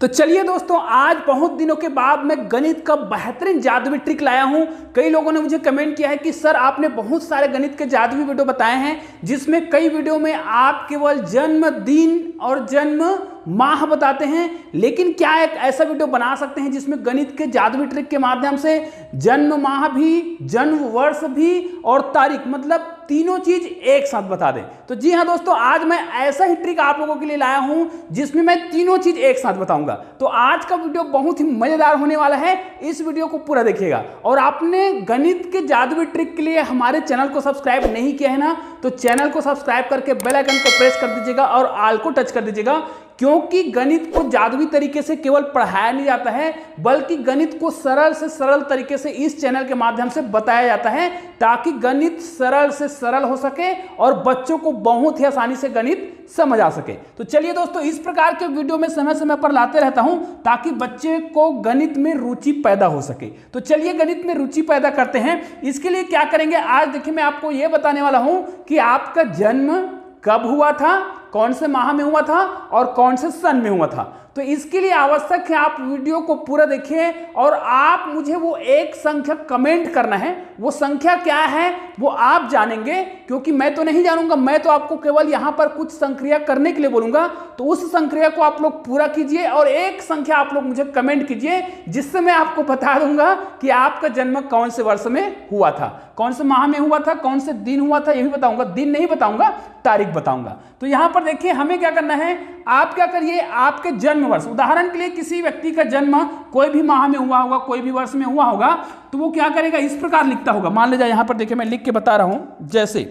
तो चलिए दोस्तों, आज बहुत दिनों के बाद मैं गणित का बेहतरीन जादुई ट्रिक लाया हूं। कई लोगों ने मुझे कमेंट किया है कि सर आपने बहुत सारे गणित के जादुई वीडियो बताए हैं, जिसमें कई वीडियो में आप केवल जन्मदिन और जन्म माह बताते हैं, लेकिन क्या एक ऐसा वीडियो बना सकते हैं जिसमें गणित के जादुई ट्रिक के माध्यम से जन्म माह भी, जन्म वर्ष भी और तारीख, मतलब तीनों चीज एक साथ बता दें। तो जी हाँ दोस्तों, आज मैं ऐसा ही ट्रिक आप लोगों के लिए लाया हूं जिसमें मैं तीनों चीज एक साथ बताऊंगा। तो आज का वीडियो बहुत ही मजेदार होने वाला है, इस वीडियो को पूरा देखिएगा। और आपने गणित के जादुई ट्रिक के लिए हमारे चैनल को सब्सक्राइब नहीं किया है ना, तो चैनल को सब्सक्राइब करके बेल आइकन को प्रेस कर दीजिएगा और ऑल को टच कर दीजिएगा, क्योंकि गणित को जादुई तरीके से केवल पढ़ाया नहीं जाता है, बल्कि गणित को सरल से सरल तरीके से इस चैनल के माध्यम से बताया जाता है, ताकि गणित सरल से सरल हो सके और बच्चों को बहुत ही आसानी से गणित समझ आ सके। तो चलिए दोस्तों, इस प्रकार के वीडियो में समय समय पर लाते रहता हूं ताकि बच्चे को गणित में रुचि पैदा हो सके। तो चलिए गणित में रुचि पैदा करते हैं। इसके लिए क्या करेंगे, आज देखिए मैं आपको यह बताने वाला हूं कि आपका जन्म कब हुआ था, कौन से माह में हुआ था और कौन से सन में हुआ था। तो इसके लिए आवश्यक है आप वीडियो को पूरा देखिए और आप मुझे वो एक संख्या कमेंट करना है। वो संख्या क्या है वो आप जानेंगे, क्योंकि मैं तो नहीं जानूंगा, मैं तो आपको केवल यहां पर कुछ संक्रिया करने के लिए बोलूंगा। तो उस संक्रिया को आप लोग पूरा कीजिए और एक संख्या आप लोग मुझे कमेंट कीजिए, जिससे मैं आपको बता दूंगा कि आपका जन्म कौन से वर्ष में हुआ था, कौन से माह में हुआ था, कौन से दिन हुआ था, ये भी बताऊंगा। दिन नहीं बताऊंगा, तारीख बताऊंगा। तो यहां पर देखिए हमें क्या करना है, आप क्या करिए, आपके जन्म वर्ष, उदाहरण के लिए किसी व्यक्ति का जन्म कोई भी माह में हुआ होगा, कोई भी वर्ष में हुआ होगा, तो वो क्या करेगा, इस प्रकार लिखता होगा। मान लीजिए यहां पर देखिए मैं लिख के बता रहा हूं, जैसे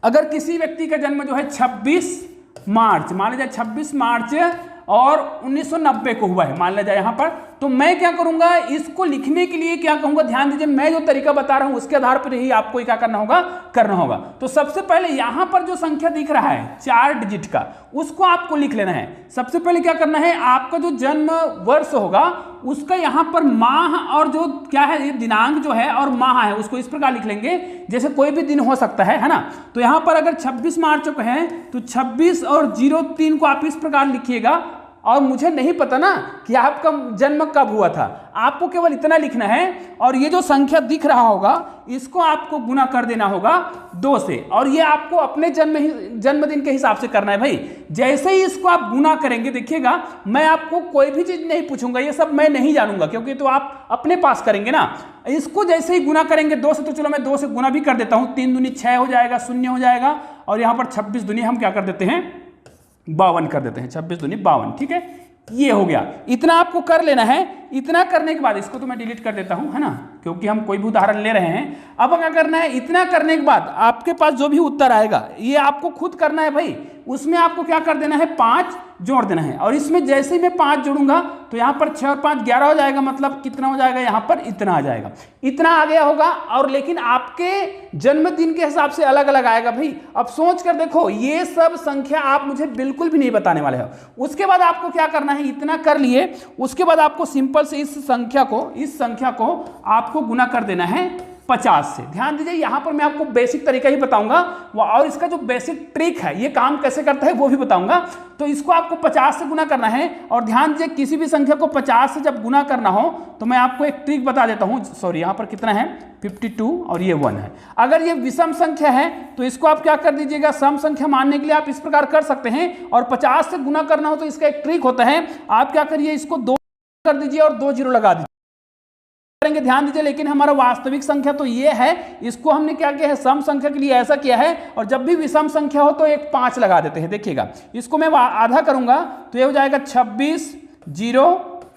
अगर किसी व्यक्ति का जन्म जो है 26 मार्च, मान लीजिए 26 मार्च और 1990 को हुआ है, मान लीजिए यहां पर, तो मैं क्या करूंगा, इसको लिखने के लिए क्या कहूंगा, ध्यान दीजिए, मैं जो तरीका बता रहा हूं उसके आधार पर ही आपको क्या करना होगा। तो सबसे पहले यहां पर जो संख्या दिख रहा है 4 डिजिट का, उसको आपको लिख लेना है। सबसे पहले क्या करना है, आपका जो जन्म वर्ष होगा उसका यहां पर माह और जो क्या है, ये दिनांक जो है और माह है, उसको इस प्रकार लिख लेंगे जैसे कोई भी दिन हो सकता है ना। तो यहां पर अगर 26 मार्च को है तो 26 और 03 को आप इस प्रकार लिखिएगा। और मुझे नहीं पता ना कि आपका जन्म कब हुआ था, आपको केवल इतना लिखना है और ये जो संख्या दिख रहा होगा इसको आपको गुना कर देना होगा 2 से, और ये आपको अपने जन्मदिन के हिसाब से करना है भाई। जैसे ही इसको आप गुना करेंगे, देखिएगा मैं आपको कोई भी चीज नहीं पूछूंगा, ये सब मैं नहीं जानूंगा, क्योंकि तो आप अपने पास करेंगे ना। इसको जैसे ही गुना करेंगे 2 से, तो चलो मैं 2 से गुना भी कर देता हूं, 3 दूनी 6 हो जाएगा, 0 हो जाएगा, और यहां पर 26 दूनी हम क्या कर देते हैं, 52 कर देते हैं, 26 दूनी 52, ठीक है, ये हो गया। इतना आपको कर लेना है। इतना करने के बाद इसको तो मैं डिलीट कर देता हूं, है ना, क्योंकि हम कोई भी उदाहरण ले रहे हैं। अब क्या करना है, इतना करने के बाद आपके पास जो भी उत्तर आएगा ये आपको खुद करना है भाई। उसमें आपको क्या कर देना है, 5 जोड़ देना है, और इसमें जैसे ही मैं 5 जोड़ूंगा तो यहां पर 6 और 5 11 हो जाएगा, मतलब कितना हो जाएगा, यहां पर इतना आ जाएगा। इतना आ गया होगा, और लेकिन आपके जन्मदिन के हिसाब से अलग अलग आएगा भाई। अब सोच कर देखो, ये सब संख्या आप मुझे बिल्कुल भी नहीं बताने वाले हो। उसके बाद आपको क्या करना है, इतना कर लिए, उसके बाद आपको सिंपल से इस संख्या को आपको गुना कर देना है 50 से। ध्यान दीजिए, यहां पर मैं आपको बेसिक तरीका ही बताऊंगा, और इसका जो बेसिक ट्रिक है, ये काम कैसे करता है वो भी बताऊंगा। तो इसको आपको 50 से गुना करना है, और ध्यान दीजिए किसी भी संख्या को 50 से जब गुना करना हो तो मैं आपको एक ट्रिक बता देता हूं। सॉरी, यहां पर कितना है, 52 और ये 1 है। अगर ये विषम संख्या है तो इसको आप क्या कर दीजिएगा, सम संख्या मानने के लिए आप इस प्रकार कर सकते हैं, और 50 से गुना करना हो तो इसका एक ट्रिक होता है, आप क्या करिए, इसको 2 कर दीजिए और 2 जीरो लगा दीजिए करेंगे। ध्यान दीजिए, लेकिन हमारा वास्तविक संख्या तो ये है, इसको हमने क्या किया है, सम संख्या के लिए ऐसा किया है, और जब भी विषम संख्या हो तो एक 5 लगा देते हैं। देखिएगा, इसको मैं आधा करूंगा तो ये हो जाएगा 26 0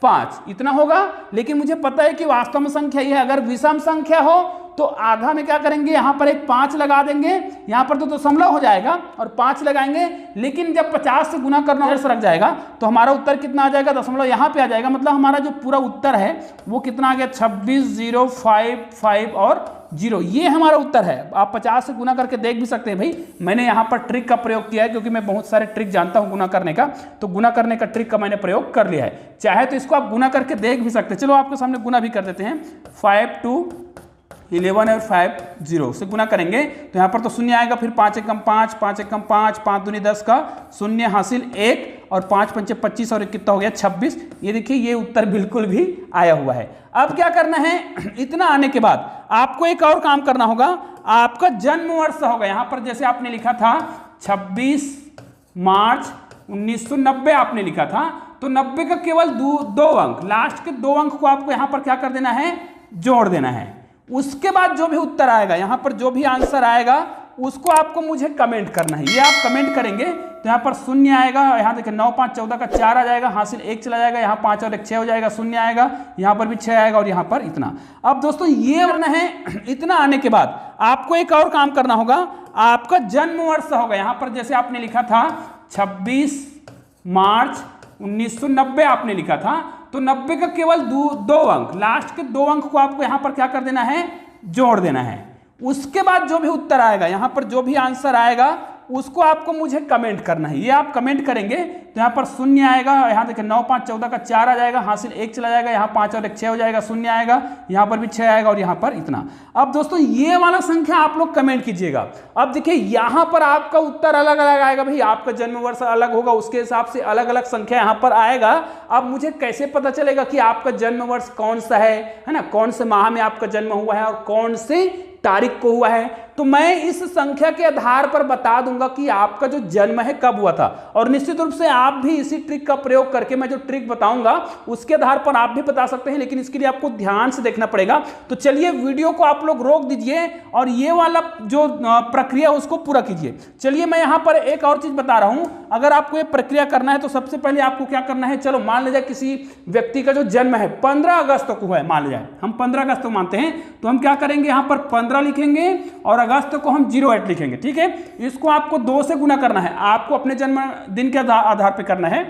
5, इतना होगा। लेकिन मुझे पता है कि वास्तव में संख्या ये है, अगर विषम संख्या हो तो आधा में क्या करेंगे, यहां पर एक 5 लगा देंगे, यहां पर तो दशमलव हो जाएगा और 5 लगाएंगे। लेकिन जब 50 से गुना करना रख जाएगा तो हमारा उत्तर कितना आ जाएगा, दशमलव यहां पे आ जाएगा। मतलब हमारा जो पूरा उत्तर है वो कितना आ गया, 26 0 5 5 और 0, ये हमारा उत्तर है। आप 50 से गुना करके देख भी सकते हैं भाई। मैंने यहाँ पर ट्रिक का प्रयोग किया है, क्योंकि मैं बहुत सारे ट्रिक जानता हूँ गुना करने का, तो गुना करने का ट्रिक का मैंने प्रयोग कर लिया है। चाहे तो इसको आप गुना करके देख भी सकते हैं। चलो आपके सामने गुना भी कर देते हैं। 5 2 11 और 5 0 से गुना करेंगे तो यहाँ पर तो शून्य आएगा, फिर 5 एकम 5, 5 एकम 5, 5 दूनी 10 का शून्य हासिल 1 और 5 पंचे 25 और कितना हो गया 26। ये देखिए ये उत्तर बिल्कुल भी आया हुआ है। अब क्या करना है, इतना आने के बाद आपको एक और काम करना होगा, आपका जन्म वर्ष होगा। यहाँ पर जैसे आपने लिखा था 26 मार्च 1990 आपने लिखा था, तो 90 का केवल दो अंक, लास्ट के 2 अंक को आपको यहाँ पर क्या कर देना है, जोड़ देना है। उसके बाद जो भी उत्तर आएगा, यहाँ पर जो भी आंसर आएगा उसको आपको मुझे कमेंट करना है। ये आप कमेंट करेंगे तो यहाँ पर शून्य आएगा, यहाँ देखिए 9 5 14 का 4 आ जाएगा, हासिल 1 चला जाएगा, यहाँ 5 और 1 6 हो जाएगा, शून्य आएगा, यहाँ पर भी 6 आएगा और यहाँ पर इतना। अब दोस्तों ये करना है, इतना आने के बाद आपको एक और काम करना होगा, आपका जन्म वर्ष होगा। यहाँ पर जैसे आपने लिखा था 26 मार्च 1990 आपने लिखा था, तो 90 का केवल दो अंक, लास्ट के 2 अंक को आपको यहाँ पर क्या कर देना है, जोड़ देना है। उसके बाद जो भी उत्तर आएगा, यहाँ पर जो भी आंसर आएगा उसको आपको मुझे कमेंट करना है। ये आप कमेंट करेंगे तो यहाँ पर शून्य आएगा, यहाँ देखिए 9 5 14 का 4 आ जाएगा, हासिल 1 चला जाएगा, यहाँ 5 और 1 6 हो जाएगा, शून्य आएगा, यहाँ पर भी 6 आएगा और यहाँ पर इतना। अब दोस्तों ये वाला संख्या आप लोग कमेंट कीजिएगा। अब देखिए यहाँ पर आपका उत्तर अलग अलग आएगा, भाई आपका जन्म वर्ष अलग होगा, उसके हिसाब से अलग अलग संख्या यहाँ पर आएगा। अब मुझे कैसे पता चलेगा कि आपका जन्म वर्ष कौन सा है ना, कौन से माह में आपका जन्म हुआ है और कौन से तारीख को हुआ है? तो मैं इस संख्या के आधार पर बता दूंगा कि आपका जो जन्म है कब हुआ था। और निश्चित रूप से आप भी इसी ट्रिक का प्रयोग करके, मैं जो ट्रिक बताऊंगा उसके आधार पर आप भी बता सकते हैं, लेकिन इसके लिए आपको ध्यान से देखना पड़ेगा। तो चलिए वीडियो को आप लोग रोक दीजिए और ये वाला जो प्रक्रिया उसको पूरा कीजिए। चलिए मैं यहाँ पर एक और चीज बता रहा हूं, अगर आपको ये प्रक्रिया करना है तो सबसे पहले आपको क्या करना है, चलो मान लीजिए किसी व्यक्ति का जो जन्म है 15 अगस्त को है, मान लीजिए हम 15 अगस्त को मानते हैं, तो हम क्या करेंगे, यहाँ पर 15 लिखेंगे और अगस्त को हम 08 लिखेंगे। ठीक है, इसको आपको 2 से गुना करना है, आपको अपने जन्मदिन के आधार पे करना है।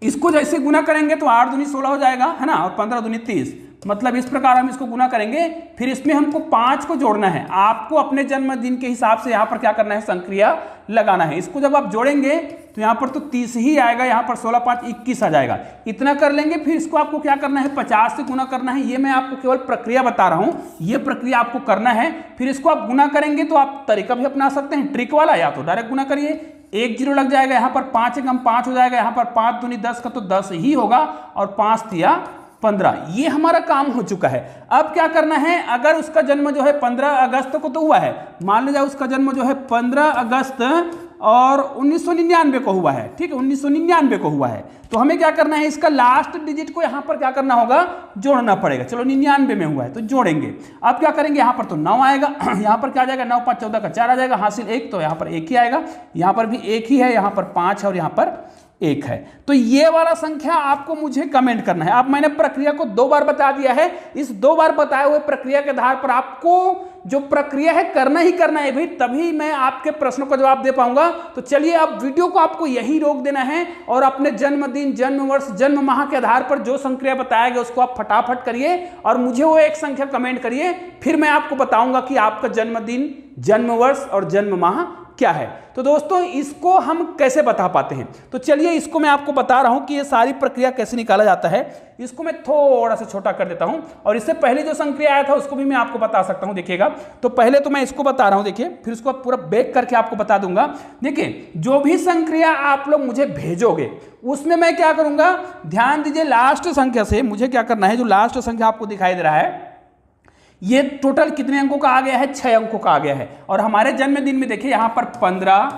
इसको जैसे गुना करेंगे तो 8 दूनी 16 हो जाएगा, है ना, और 15 दूनी 30, मतलब इस प्रकार हम इसको गुना करेंगे। फिर इसमें हमको 5 को जोड़ना है, आपको अपने जन्मदिन के हिसाब से यहाँ पर क्या करना है, संक्रिया लगाना है। इसको जब आप जोड़ेंगे तो यहाँ पर तो 30 ही आएगा, यहाँ पर 16 5 21 आ जाएगा, इतना कर लेंगे। फिर इसको आपको क्या करना है, 50 से गुना करना है। ये मैं आपको केवल प्रक्रिया बता रहा हूँ, ये प्रक्रिया आपको करना है। फिर इसको आप गुना करेंगे तो आप तरीका भी अपना सकते हैं ट्रिक वाला, या तो डायरेक्ट गुना करिए, 1 0 लग जाएगा, यहाँ पर 5 एकम 5 हो जाएगा, यहाँ पर 5 दूनी 10 का तो 10 ही होगा और 5 तिया 15। ये हमारा काम हो चुका है। अब क्या करना है, अगर उसका जन्म जो है 15 अगस्त को तो हुआ है, मान लीजिए उसका जन्म जो है 15 अगस्त और 1999 को हुआ है, ठीक है, 1999 को हुआ है, तो हमें क्या करना है, इसका लास्ट डिजिट को यहाँ पर क्या करना होगा, जोड़ना पड़ेगा। चलो 99 में हुआ है तो जोड़ेंगे। अब क्या करेंगे, यहाँ पर तो 9 आएगा, यहाँ पर क्या आ जाएगा, 9 5 14 का 4 आ जाएगा, हासिल 1, तो यहाँ पर 1 ही आएगा, यहाँ पर भी 1 ही है, यहाँ पर 5 है और यहाँ पर 1 है। तो ये वाला संख्या आपको मुझे कमेंट करना है। अब मैंने प्रक्रिया को 2 बार बता दिया है, इस 2 बार बताए हुए प्रक्रिया के आधार पर आपको जो प्रक्रिया है करना ही करना है भाई, तभी मैं आपके प्रश्नों का जवाब दे पाऊंगा। तो चलिए अब वीडियो को आपको यही रोक देना है और अपने जन्मदिन, जन्म वर्ष, जन्म माह के आधार पर जो संक्रिया बताया गया उसको आप फटाफट करिए और मुझे वो एक संख्या कमेंट करिए। फिर मैं आपको बताऊंगा कि आपका जन्मदिन, जन्म वर्ष और जन्म माह क्या है। तो दोस्तों इसको हम कैसे बता पाते हैं, तो चलिए इसको मैं आपको बता रहा हूं कि ये सारी प्रक्रिया कैसे निकाला जाता है। इसको मैं थोड़ा सा छोटा कर देता हूं और इससे पहले जो संक्रिया आया था उसको भी मैं आपको बता सकता हूं। देखिएगा, तो पहले तो मैं इसको बता रहा हूं, देखिए, फिर उसको पूरा बैक करके आपको बता दूंगा। देखिए, जो भी संक्रिया आप लोग मुझे भेजोगे उसमें मैं क्या करूंगा, ध्यान दीजिए, लास्ट संख्या से मुझे क्या करना है, जो लास्ट संख्या आपको दिखाई दे रहा है, ये टोटल कितने अंकों का आ गया है, 6 अंकों का आ गया है। और हमारे जन्मदिन में देखिए यहाँ पर 15,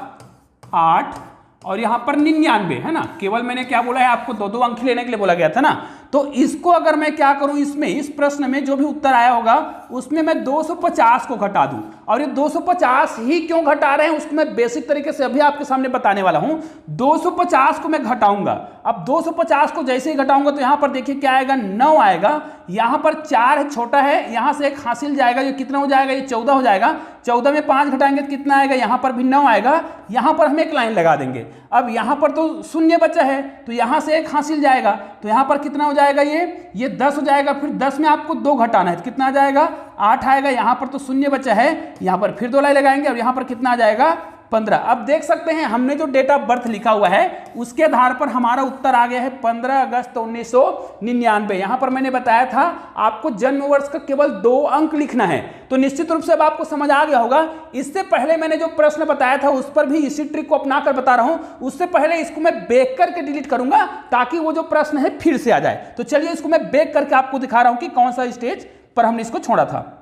8 और यहाँ पर 99 है ना, केवल मैंने क्या बोला है, आपको 2-2 अंक लेने के लिए बोला गया था ना। तो इसको अगर मैं क्या करूं, इसमें इस प्रश्न में जो भी उत्तर आया होगा उसमें मैं 250 को घटा दूं। और ये 250 ही क्यों घटा रहे हैं उसको मैं बेसिक तरीके से अभी आपके सामने बताने वाला हूं। 250 को मैं घटाऊंगा, अब 250 को जैसे ही घटाऊंगा तो यहां पर देखिए क्या आएगा, 9 आएगा, यहां पर 4 छोटा है, यहां से 1 हासिल जाएगा, ये कितना हो जाएगा, ये 14 हो जाएगा। 14 में 5 घटाएंगे तो कितना आएगा, यहां पर भी 9 आएगा। यहां पर हम एक लाइन लगा देंगे। अब यहां पर तो शून्य बचा है तो यहां से 1 हासिल जाएगा, तो यहां पर कितना हो जाएगा, ये 10 हो जाएगा। फिर 10 में आपको 2 घटाना है तो कितना आ जाएगा, 8 आएगा। यहां पर तो शून्य बचा है, यहां पर फिर 2 लाइन लगाएंगे और यहां पर कितना आ जाएगा, 15। अब देख सकते हैं हमने जो डेट ऑफ बर्थ लिखा हुआ है उसके आधार पर हमारा उत्तर आ गया है 15 अगस्त 1999। यहां पर मैंने बताया था आपको जन्म वर्ष का केवल 2 अंक लिखना है, तो निश्चित रूप से अब आपको समझ आ गया होगा। इससे पहले मैंने जो प्रश्न बताया था उस पर भी इसी ट्रिक को अपना कर बता रहा हूं। उससे पहले इसको मैं बैक करके डिलीट करूंगा ताकि वो जो प्रश्न है फिर से आ जाए। तो चलिए इसको मैं बैक करके आपको दिखा रहा हूं कि कौन सा स्टेज पर हमने इसको छोड़ा था।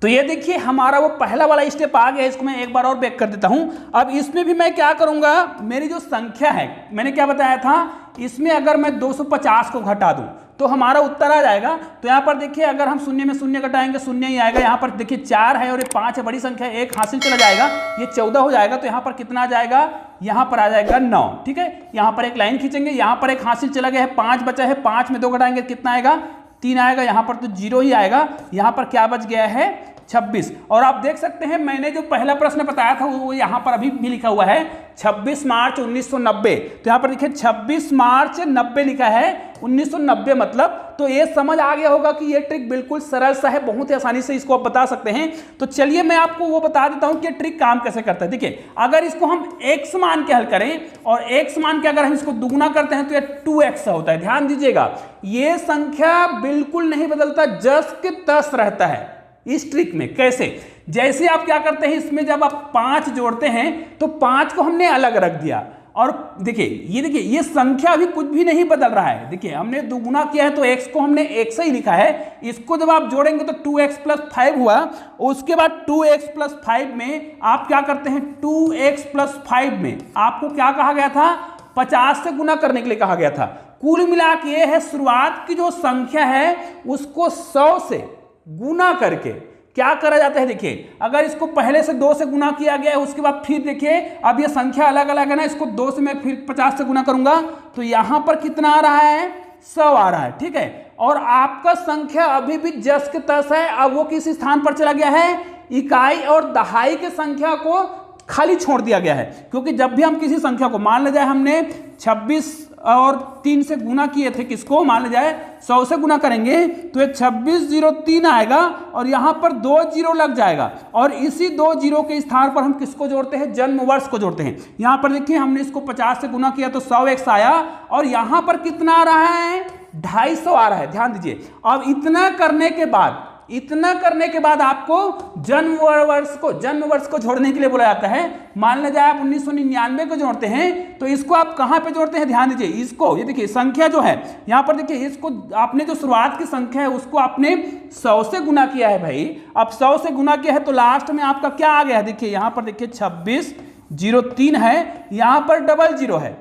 तो ये देखिए हमारा वो पहला वाला स्टेप आ गया, इसको मैं एक बार और बैक कर देता हूं। अब इसमें भी मैं क्या करूंगा, मेरी जो संख्या है मैंने क्या बताया था, इसमें अगर मैं 250 को घटा दूं तो हमारा उत्तर आ जाएगा। तो यहाँ पर देखिए अगर हम शून्य में शून्य घटाएंगे शून्य ही आएगा। यहाँ पर देखिए 4 है और ये 5 है, बड़ी संख्या है, 1 हासिल चला जाएगा, ये 14 हो जाएगा। तो यहाँ पर कितना आ जाएगा, यहाँ पर आ जाएगा 9। ठीक है, यहाँ पर एक लाइन खींचेंगे, यहाँ पर एक हासिल चला गया है, 5 बचा है, 5 में 2 घटाएंगे कितना आएगा, 3 आएगा। यहाँ पर तो 0 ही आएगा। यहाँ पर क्या बच गया है, 26। और आप देख सकते हैं मैंने जो पहला प्रश्न बताया था वो यहाँ पर अभी भी लिखा हुआ है 26 मार्च 1990। तो यहाँ पर देखिए 26 मार्च 90 लिखा है, 1990 मतलब। तो ये समझ आ गया होगा कि ये ट्रिक बिल्कुल सरल सा है, बहुत ही आसानी से इसको आप बता सकते हैं। तो चलिए मैं आपको वो बता देता हूं कि ट्रिक काम कैसे करता है। देखिए अगर इसको हम x मान के हल करें और x मान के अगर हम इसको दुगुना करते हैं तो ये 2x होता है। ध्यान दीजिएगा ये संख्या बिल्कुल नहीं बदलता, जस के तस रहता है इस ट्रिक में। कैसे, जैसे आप क्या करते हैं, इसमें जब आप 5 जोड़ते हैं तो 5 को हमने अलग रख दिया और देखिए ये संख्या भी कुछ भी नहीं बदल रहा है। देखिए हमने दुगुना किया है तो x को हमने x से ही लिखा है, इसको जब आप जोड़ेंगे तो 2x + 5 हुआ। उसके बाद 2x + 5 में आप क्या करते हैं, 2x + 5 में आपको क्या कहा गया था, 50 से गुना करने के लिए कहा गया था। कुल मिला के ये है शुरुआत की जो संख्या है उसको 100 से गुना करके क्या करा जाता है। देखिए अगर इसको पहले से 2 से गुना किया गया है, उसके बाद फिर देखिए अब ये संख्या अलग अलग है ना, इसको 2 से मैं फिर 50 से गुना करूंगा तो यहां पर कितना आ रहा है, 100 आ रहा है। ठीक है, और आपका संख्या अभी भी जस के तस है। अब वो किस स्थान पर चला गया है, इकाई और दहाई के संख्या को खाली छोड़ दिया गया है। क्योंकि जब भी हम किसी संख्या को, मान लिया जाए हमने 26 और 3 से गुना किए थे, किसको, मान लिया जाए 100 से गुना करेंगे तो ये 2603 आएगा और यहाँ पर 2 जीरो लग जाएगा। और इसी 2 जीरो के स्थान पर हम किसको जोड़ते हैं, जन्म वर्ष को जोड़ते हैं। यहाँ पर देखिए हमने इसको 50 से गुना किया तो 100x आया और यहाँ पर कितना आ रहा है, 250 आ रहा है। ध्यान दीजिए अब इतना करने के बाद आपको जन्म वर्ष को जोड़ने के लिए बोला जाता है। मान लिया जाए आप 1999 को जोड़ते हैं तो इसको आप कहां पे जोड़ते हैं, ध्यान दीजिए इसको, ये देखिए संख्या जो है यहां पर देखिए, इसको आपने जो शुरुआत की संख्या है उसको आपने 100 से गुना किया है भाई। अब 100 से गुना किया है तो लास्ट में आपका क्या आ गया है, देखिए यहां पर देखिए 2603 है, यहां पर 00 है।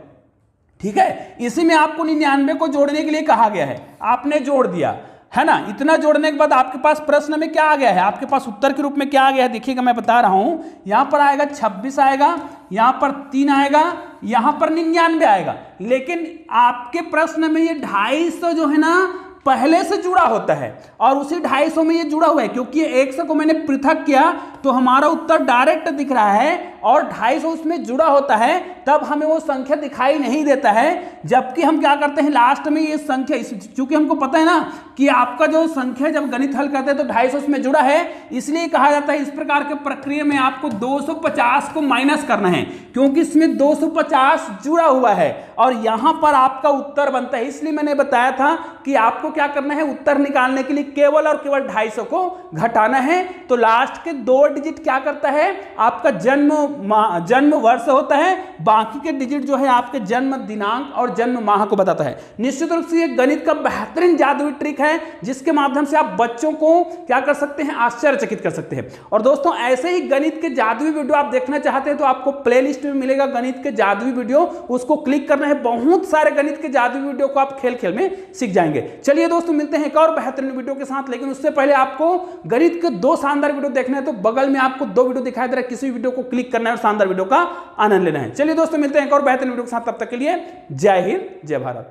ठीक है, इसी में आपको 99 को जोड़ने के लिए कहा गया है, आपने जोड़ दिया है ना। इतना जोड़ने के बाद आपके पास प्रश्न में क्या आ गया है, आपके पास उत्तर के रूप में क्या आ गया है, देखिएगा मैं बता रहा हूं। यहां पर आएगा 26 आएगा, यहां पर 3 आएगा, यहां पर 99 आएगा। लेकिन आपके प्रश्न में ये 250 जो है ना पहले से जुड़ा होता है और उसी 250 में ये जुड़ा हुआ है। क्योंकि ये 100 को मैंने पृथक किया तो हमारा उत्तर डायरेक्ट दिख रहा है और 250 उसमें जुड़ा होता है, तब हमें वो संख्या दिखाई नहीं देता है। जबकि हम क्या करते हैं लास्ट में ये संख्या, चूंकि हमको पता है ना कि आपका जो संख्या जब गणित हल करते हैं तो 250 उसमें जुड़ा है, इसलिए कहा जाता है इस प्रकार के प्रक्रिया में आपको 250 को माइनस करना है, क्योंकि इसमें 250 जुड़ा हुआ है और यहां पर आपका उत्तर बनता है। इसलिए मैंने बताया था कि आपको क्या करना है, उत्तर निकालने के लिए केवल और केवल 250 को घटाना है। तो लास्ट के 2 डिजिट क्या करता है, आपका जन्म वर्ष होता है, बाकी के डिजिट जो है आपके जन्म दिनांक और जन्म माह को बताता है। निश्चित रूप से ये गणित का बेहतरीन जादुई ट्रिक है जिसके माध्यम से आप बच्चों को क्या कर सकते हैं, आश्चर्यचकित कर सकते हैं। और दोस्तों ऐसे ही गणित के जादुई वीडियो आप देखना चाहते हैं तो आपको प्लेलिस्ट में मिलेगा गणित के जादुई वीडियो, उसको क्लिक करना है। बहुत सारे गणित के जादुई वीडियो को आप खेल खेल में सीख जाएंगे। चलिए दोस्तों मिलते हैं एक और बेहतरीन वीडियो के साथ, लेकिन उससे पहले आपको गणित के 2 शानदार वीडियो देखना है तो बगल में आपको 2 वीडियो दिखाई दे रहा है, किसी भी वीडियो को क्लिक करना है और शानदार वीडियो का आनंद लेना है। चलिए दोस्तों मिलते हैं एक और बेहतरीन वीडियो के साथ, तब तक के लिए जय हिंद जय भारत।